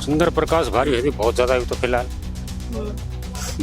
सुंदर प्रकाश भारी है बहुत ज्यादा अभी तो फिलहाल।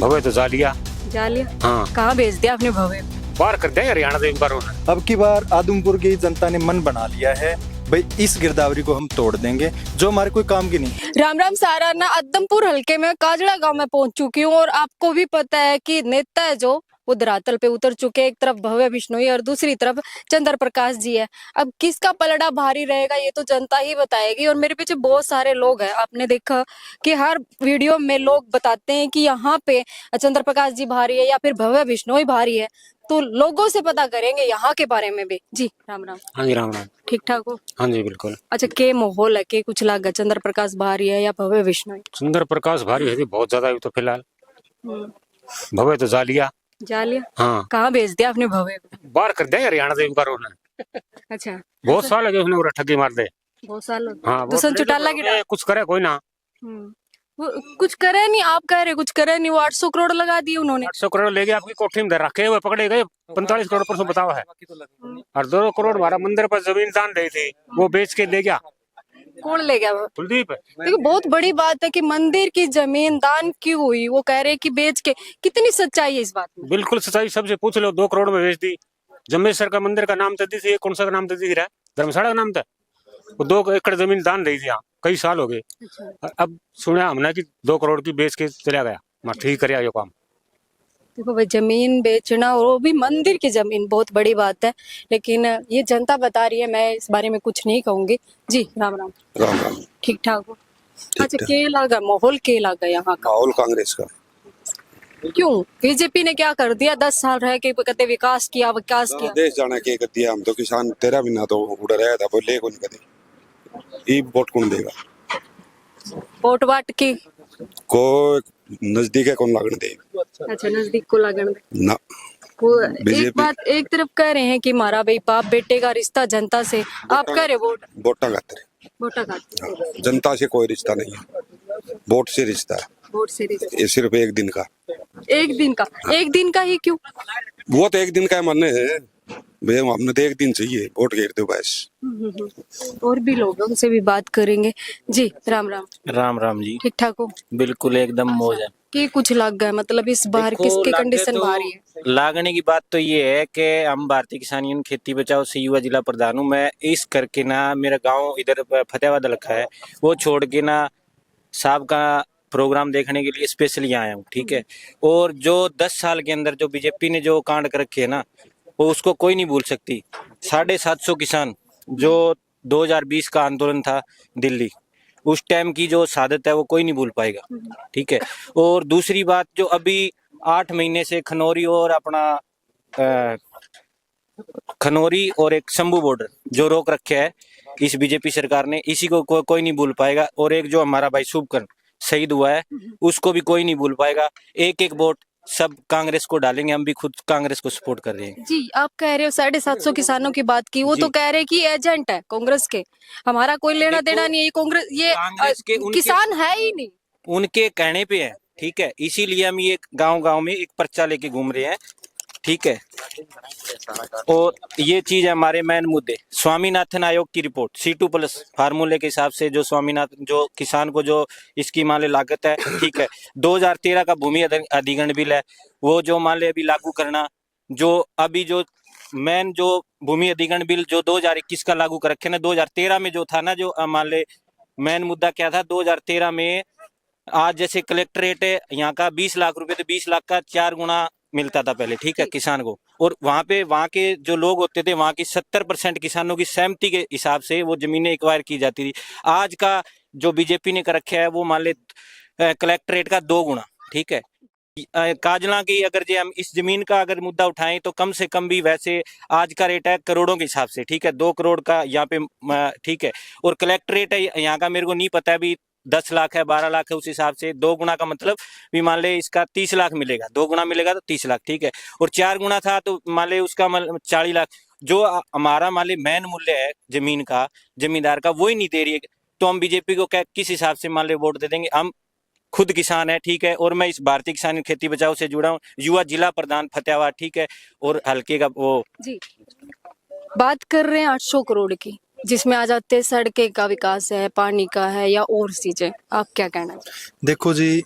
भवे तो जालिया जालिया हाँ कहाँ भेज दिया आपने भवे? बाहर कर दिया हरियाणा से एक बार उन्होंने। अब की बार आदमपुर की जनता ने मन बना लिया है, भाई इस गिरदावरी को हम तोड़ देंगे जो हमारे कोई काम की नहीं। राम राम सारा ना आदमपुर हल्के में काजड़ा गांव में पहुंच चुकी हूँ और आपको भी पता है कि नेता है जो वो धरातल पे उतर चुके हैं। एक तरफ भव्य बिश्नोई और दूसरी तरफ चंद्र प्रकाश जी है। अब किसका पलड़ा भारी रहेगा ये तो जनता ही बताएगी। और मेरे पीछे बहुत सारे लोग हैं, आपने देखा कि हर वीडियो में लोग बताते हैं कि यहाँ पे चंद्र प्रकाश जी भारी है या फिर भव्य बिश्नोई भारी है। तो लोगों से पता करेंगे यहाँ के बारे में भी। जी राम राम। हाँ जी राम राम। ठीक ठाक हो? हाँ जी बिल्कुल। अच्छा, के माहौल है के कुछ लागा चंद्र प्रकाश भारी है या भव्य बिश्नोई? सुंदर प्रकाश भारी है बहुत ज्यादा अभी तो फिलहाल। भवे तो जालिया जालिया हाँ कहाँ भेज दिया आपने भव्य को? बाहर कर दिया हरियाणा से एक बार उन्होंने। अच्छा, बहुत साल लगे उसने ठगी मार दे। बहुत साल हाँ दुष्यंत वो चौटाला की डाल। कुछ करे कोई ना। वो कुछ करे नहीं, आप कह रहे कुछ करे नहीं। वो 800 करोड़ लगा दिए उन्होंने। 800 करोड़ ले गए आपकी कोठरी में रखे हुए पकड़े गए। 45 करोड़ परसों बतावा है और 2 करोड़ हमारा मंदिर पर जमीन दान दी थी वो बेच के ले गया। कौन ले गया वो? कुलदीप। देखो बहुत बड़ी बात है कि मंदिर की जमीन दान क्यों हुई, वो कह रहे हैं कि बेच के। कितनी सच्चाई है इस बात में? बिल्कुल सच्चाई, सबसे पूछ लो। 2 करोड़ में बेच दी। जम्बेश्वर का मंदिर का नाम तो दी थी, कौन सा का नाम तो दी रहा, धर्मशाला का नाम था। वो 2 एकड़ जमीन दान दी थी यहाँ, कई साल हो गए। अब सुना हमने कि 2 करोड़ की बेच के चला गया। मैं ठीक कर ये काम। देखो भाई, जमीन बेचना और वो भी मंदिर की जमीन बहुत बड़ी बात है, लेकिन ये जनता बता रही है, मैं इस बारे में कुछ नहीं कहूंगी। जी राम राम। राम राम। ठीक ठाक हो? अच्छा, के लागा माहौल के लागा यहाँ का? माहौल कांग्रेस का। क्यों? बीजेपी ने क्या कर दिया? 10 साल रह के कहते विकास किया विकास किया। देश जाना के कर दिया। हम तो किसान 13 महीना तो उड़ा रहा था, बोले कौन करे ये वोट कौन देगा? वोट वाट की को नजदीक है कौन लागण दे? अच्छा, नजदीक को लगन ना वो एक बीजेपी। बात एक तरफ कह रहे हैं कि हमारा भाई बाप बेटे का रिश्ता जनता से, आप कह रहे वोट वोटा खातिर। वोटा खाते जनता से कोई रिश्ता नहीं है, वोट से रिश्ता है। वोट से रिश्ता। ये सिर्फ एक दिन का। एक दिन का? एक दिन का ही क्यों? वो तो एक दिन का मानने है भैया, हमने तो एक दिन चाहिए, वोट घेर दो बस। और भी लोग हैं, उनसे भी बात करेंगे। जी राम राम। राम राम जी। ठीक ठाक हो? बिल्कुल एकदम मौज है। कि कुछ लग गया मतलब इस बार देखो, किसकी लागे कंडीशन तो भारी है? लागने की बात तो ये है कि हम भारतीय किसान यूनियन खेती बचाओ से युवा जिला प्रधान हूँ मैं। इस करके ना मेरा गांव इधर फतेहाबाद रखा है, वो छोड़ के ना साहब का प्रोग्राम देखने के लिए स्पेशली आया हूँ। ठीक है। और जो 10 साल के अंदर जो बीजेपी ने जो कांड कर रखे है ना, वो उसको कोई नहीं भूल सकती। 750 किसान जो 2020 का आंदोलन था दिल्ली, उस टाइम की जो शहादत है वो कोई नहीं भूल पाएगा। ठीक है। और दूसरी बात, जो अभी 8 महीने से खनौरी और अपना खनौरी और एक शंभू बॉर्डर जो रोक रखे है इस बीजेपी सरकार ने, इसी को कोई नहीं भूल पाएगा। और एक जो हमारा भाई शुभकर्ण शहीद हुआ है उसको भी कोई नहीं भूल पाएगा। एक एक वोट सब कांग्रेस को डालेंगे, हम भी खुद कांग्रेस को सपोर्ट कर रहे हैं। जी, आप कह रहे हो 750 किसानों की बात की, वो तो कह रहे हैं कि एजेंट है कांग्रेस के, हमारा कोई लेना देना नहीं है। ये कांग्रेस, ये कांग्रेस के किसान है ही नहीं, उनके कहने पे है। ठीक है। इसीलिए हम ये गांव गांव में एक पर्चा लेके घूम रहे हैं। ठीक है। और ये चीज है हमारे मेन मुद्दे। स्वामीनाथन आयोग की रिपोर्ट C2+ फार्मूले के हिसाब से जो स्वामीनाथन जो किसान को जो इसकी मान ले लागत है, ठीक है, 2013 का भूमि अधिग्रहण बिल है, वो जो मान ले अभी लागू करना, जो अभी जो मेन जो भूमि अधिग्रहण बिल जो 2021 का लागू कर रखे ना, 2013 में जो था ना, जो मान ले मेन मुद्दा क्या था 2013 में, आज जैसे कलेक्ट्रेट है यहाँ का 20 लाख रुपए, तो 20 लाख का 4 गुना मिलता था पहले। ठीक है, किसान को। और वहाँ के जो लोग होते थे, वहाँ की 70% किसानों की सहमति के हिसाब से वो जमीनें एक्वायर की जाती थी। आज का जो बीजेपी ने कर रखा है वो मान ले कलेक्ट्रेट का 2 गुना। ठीक है। काजला की अगर जे हम इस जमीन का अगर मुद्दा उठाएं तो कम से कम भी वैसे आज का रेट है करोड़ों के हिसाब से। ठीक है, 2 करोड़ का यहाँ पे। ठीक है। और कलेक्ट्रेट है यहाँ का मेरे को नहीं पता है, अभी 10 लाख है 12 लाख है, उस हिसाब से 2 गुना का मतलब भी मान ले इसका 30 लाख मिलेगा। 2 गुना मिलेगा तो 30 लाख। ठीक है। और 4 गुना था तो मान ले उसका 40 लाख। जो हमारा मान ले मेन मूल्य है जमीन का, जमींदार का, वो ही नहीं दे रही है, तो हम बीजेपी को किस हिसाब से मान ले वोट दे देंगे? हम खुद किसान है। ठीक है। और मैं इस भारतीय किसान खेती बचाओ से जुड़ा हूँ, युवा जिला प्रधान फतेहाबाद। ठीक है। और हल्के का वो जी बात कर रहे हैं 800 करोड़ की, जिसमें आ जाते हैं सड़कें का विकास है, पानी का है या और चीजें, आप क्या कहना चाहेंगे? देखो जी,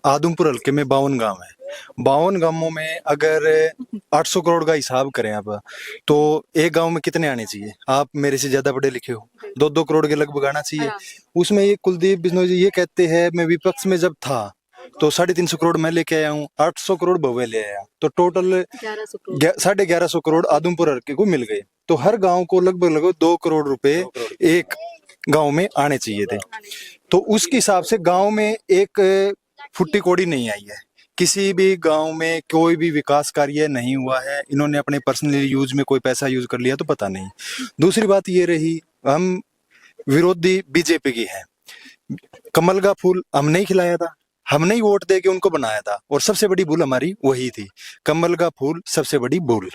आदमपुर हल्के में 52 गांव है। 52 गांवों में अगर 800 करोड़ का हिसाब करें आप, तो एक गांव में कितने आने चाहिए? आप मेरे से ज्यादा पढ़े लिखे हो, 2-2 करोड़ के लगभग आना चाहिए। उसमें ये कुलदीप बिश्नोई जी ये कहते हैं, मैं विपक्ष में जब था तो 350 करोड़ मैं लेके आया हूँ, 800 करोड़ भव्य ले आया, तो टोटल 1150 करोड़ आदमपुर हल्के को मिल गए। तो हर गांव को लगभग 2 करोड़ रुपए एक गांव में आने चाहिए थे। तो उसके हिसाब से गांव में एक फुट्टी कौड़ी नहीं आई है, किसी भी गांव में कोई भी विकास कार्य नहीं हुआ है। इन्होंने अपने पर्सनली यूज में कोई पैसा यूज कर लिया तो पता नहीं। दूसरी बात ये रही, हम विरोधी बीजेपी की है। कमल का फूल हमने ही खिलाया था, हमने ही वोट दे के उनको बनाया था, और सबसे बड़ी भूल हमारी वही थी। कमल का फूल सबसे बड़ी भूल।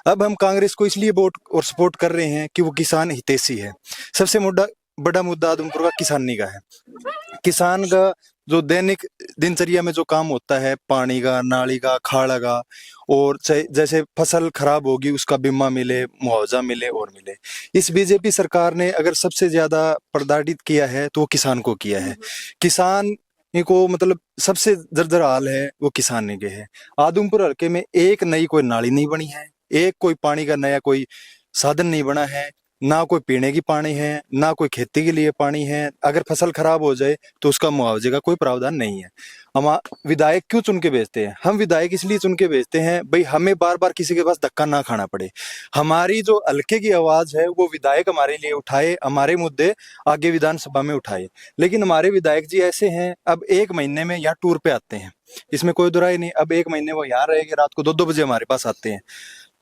अब हम कांग्रेस को इसलिए वोट और सपोर्ट कर रहे हैं कि वो किसान हितैषी है। सबसे बड़ा मुद्दा आदमपुर का किसानी का है। किसान का जो दैनिक दिनचर्या में जो काम होता है, पानी का, नाली का, खाड़ा का, और जैसे फसल खराब होगी उसका बीमा मिले, मुआवजा मिले और मिले। इस बीजेपी सरकार ने अगर सबसे ज्यादा प्रताड़ित किया है तो वो किसान को किया है। किसान को मतलब सबसे जर्जर हाल है वो किसान के है। आदमपुर हल्के में एक नई कोई नाली नहीं बनी है, एक कोई पानी का नया कोई साधन नहीं बना है, ना कोई पीने की पानी है, ना कोई खेती के लिए पानी है। अगर फसल खराब हो जाए तो उसका मुआवजे का कोई प्रावधान नहीं है। हम विधायक क्यों चुन के भेजते हैं? हम विधायक इसलिए चुन के भेजते हैं भाई हमें बार बार किसी के पास धक्का ना खाना पड़े। हमारी जो हल्के की आवाज है वो विधायक हमारे लिए उठाए, हमारे मुद्दे आगे विधानसभा में उठाए। लेकिन हमारे विधायक जी ऐसे हैं, अब 1 महीने में यहाँ टूर पे आते हैं, इसमें कोई दुराई नहीं। अब 1 महीने वो यहाँ रहेंगे, रात को 2-2 बजे हमारे पास आते हैं,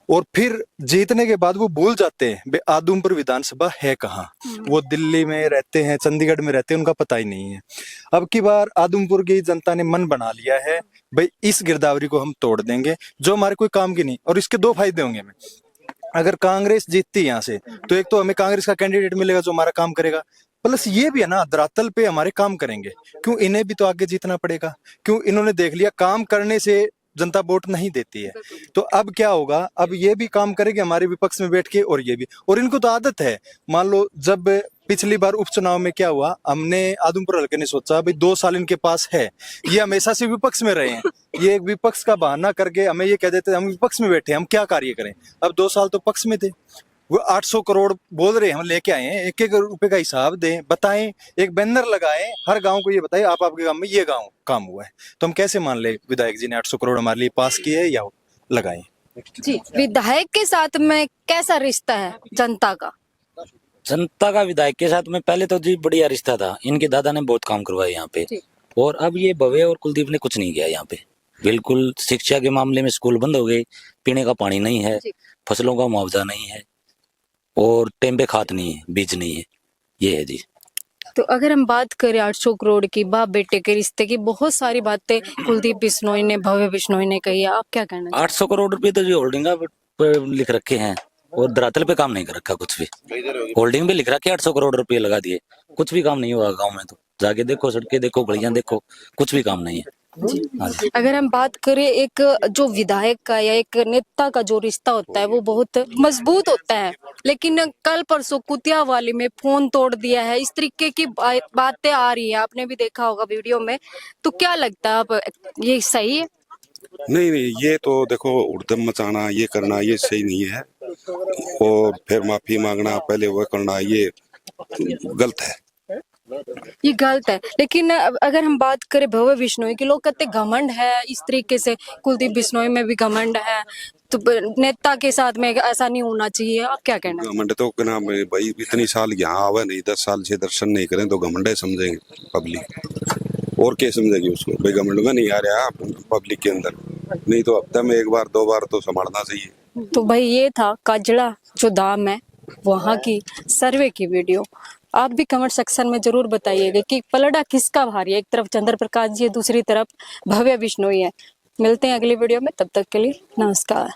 और फिर जीतने के बाद वो भूल जाते हैं बे आदमपुर विधानसभा है कहाँ। वो दिल्ली में रहते हैं, चंडीगढ़ में रहते हैं, उनका पता ही नहीं है। अब की बार आदमपुर की जनता ने मन बना लिया है भाई इस गिरदावरी को हम तोड़ देंगे, जो हमारे कोई काम की नहीं। और इसके 2 फायदे होंगे हमें। अगर कांग्रेस जीतती यहाँ से तो एक तो हमें कांग्रेस का कैंडिडेट मिलेगा जो हमारा काम करेगा, प्लस ये भी है ना धरातल पे हमारे काम करेंगे। क्यों इन्हें भी तो आगे जीतना पड़ेगा? क्यों इन्होंने देख लिया काम करने से जनता वोट नहीं देती है, तो अब क्या होगा? अब ये भी काम करेंगे हमारे विपक्ष में बैठ के, और ये भी। और इनको तो आदत है, मान लो जब पिछली बार उपचुनाव में क्या हुआ, हमने आदमपुर हल्के ने सोचा भाई 2 साल इनके पास है, ये हमेशा से विपक्ष में रहे हैं, ये एक विपक्ष का बहाना करके हमें ये कह देते हम विपक्ष में बैठे, हम क्या कार्य करें। अब 2 साल तो पक्ष में थे। वो 800 करोड़ बोल रहे हम लेके आए हैं, 1-1 रुपए का हिसाब दें, बताएं, एक बैनर लगाएं, हर गांव को ये बताएं आप आपके गांव में ये गांव काम हुआ है। तो हम कैसे मान ले विधायक जी ने 800 करोड़ हमारे लिए पास किए है या लगाए? जी, विधायक के साथ में कैसा रिश्ता है जनता का? जनता का विधायक के साथ में पहले तो जी बढ़िया रिश्ता था। इनके दादा ने बहुत काम करवाए यहाँ पे, और अब ये भव्य और कुलदीप ने कुछ नहीं किया यहाँ पे। बिल्कुल शिक्षा के मामले में स्कूल बंद हो गए, पीने का पानी नहीं है, फसलों का मुआवजा नहीं है, और टाइम पे खाद नहीं है, बीज नहीं है, ये है जी। तो अगर हम बात करें 800 करोड़ की, बाप बेटे के रिश्ते की, बहुत सारी बातें कुलदीप बिश्नोई ने, भव्य बिश्नोई ने कही है, आप क्या कहना चाहेंगे? 800 करोड़ रुपए तो जो होल्डिंग पे लिख रखे हैं, और धरातल पे काम नहीं कर रखा कुछ भी। होल्डिंग पे लिख रखे 800 करोड़ रुपए लगा दिए, कुछ भी काम नहीं हुआ गाँव में। तो जाके देखो, सड़कें देखो, गलियां देखो, कुछ भी काम नहीं है। अगर हम बात करें एक जो विधायक का या एक नेता का जो रिश्ता होता है वो बहुत मजबूत होता है, लेकिन कल परसों कुतियावाली में फोन तोड़ दिया है, इस तरीके की बातें आ रही है, आपने भी देखा होगा वीडियो में। तो क्या लगता है आप, ये सही है? नहीं नहीं, ये तो देखो उड़दम मचाना, ये करना, ये सही नहीं है। और फिर माफी मांगना, पहले वो करना, ये गलत है। ये गलत है। लेकिन अगर हम बात करें भव्य बिश्नोई की, लोग कहते घमंड है इस तरीके से, कुलदीप बिश्नोई में भी घमंड है, तो नेता के साथ में ऐसा नहीं होना चाहिए, आप क्या कहना? घमंड तो क्या नाम है भाई, इतनी साल यहाँ आवे नहीं, 10 साल से दर्शन नहीं करें तो घमंडे समझेंगे पब्लिक, और क्या समझेगी उसको? भाई घमंड में नहीं आ रहा पब्लिक के अंदर, नहीं तो हफ्ते में 1 बार 2 बार तो संभालना चाहिए। तो भाई ये था काजड़ा जो धाम है वहाँ की सर्वे की वीडियो। आप भी कमेंट सेक्शन में जरूर बताइएगा कि पलड़ा किसका भारी है, एक तरफ चंद्र प्रकाश जी है, दूसरी तरफ भव्य बिश्नोई है। मिलते हैं अगली वीडियो में, तब तक के लिए नमस्कार।